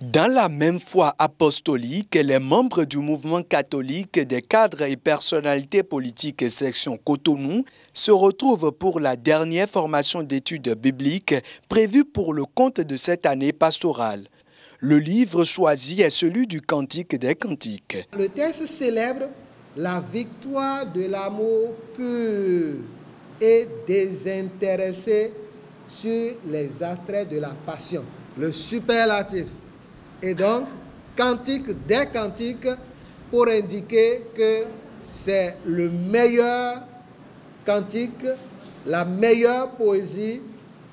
Dans la même foi apostolique, les membres du mouvement catholique des cadres et personnalités politiques section Cotonou se retrouvent pour la dernière formation d'études bibliques prévue pour le compte de cette année pastorale. Le livre choisi est celui du Cantique des Cantiques. Le texte célèbre la victoire de l'amour pur et désintéressé sur les attraits de la passion. Le superlatif. Et donc, Cantique des Cantiques pour indiquer que c'est le meilleur cantique, la meilleure poésie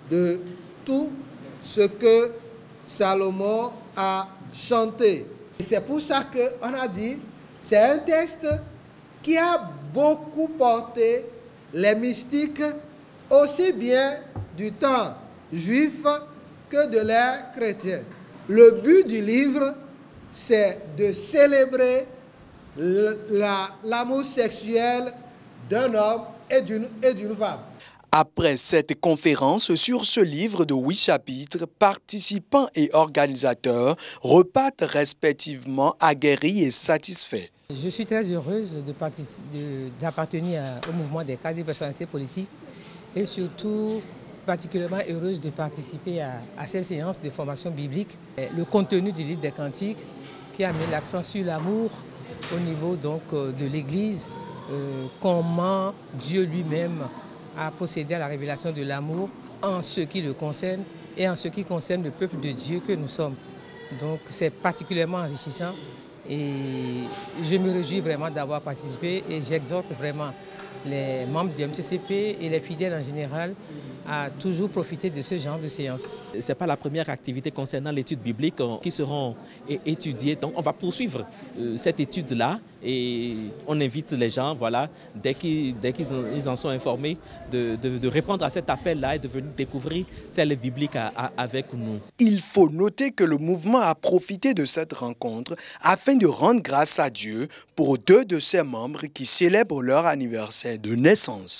de tout ce que Salomon a chanté. C'est pour ça qu'on a dit, c'est un texte qui a beaucoup porté les mystiques aussi bien du temps juif que de l'ère chrétienne. Le but du livre, c'est de célébrer l'amour sexuel d'un homme et d'une femme. Après cette conférence sur ce livre de 8 chapitres, participants et organisateurs repartent respectivement aguerris et satisfaits. Je suis très heureuse d'appartenir au mouvement des cadres et personnalités politiques et surtout particulièrement heureuse de participer à cette séance de formation biblique. Le contenu du livre des Cantiques qui a mis l'accent sur l'amour au niveau donc de l'Église, comment Dieu lui-même a procédé à la révélation de l'amour en ce qui le concerne et en ce qui concerne le peuple de Dieu que nous sommes. Donc c'est particulièrement enrichissant et je me réjouis vraiment d'avoir participé et j'exhorte vraiment les membres du MCCP et les fidèles en général à toujours profiter de ce genre de séance. Ce n'est pas la première activité concernant l'étude biblique qui seront étudiées. Donc on va poursuivre cette étude-là et on invite les gens, voilà, dès qu'ils en sont informés, de répondre à cet appel-là et de venir découvrir celle biblique avec nous. Il faut noter que le mouvement a profité de cette rencontre afin de rendre grâce à Dieu pour 2 de ses membres qui célèbrent leur anniversaire de naissance.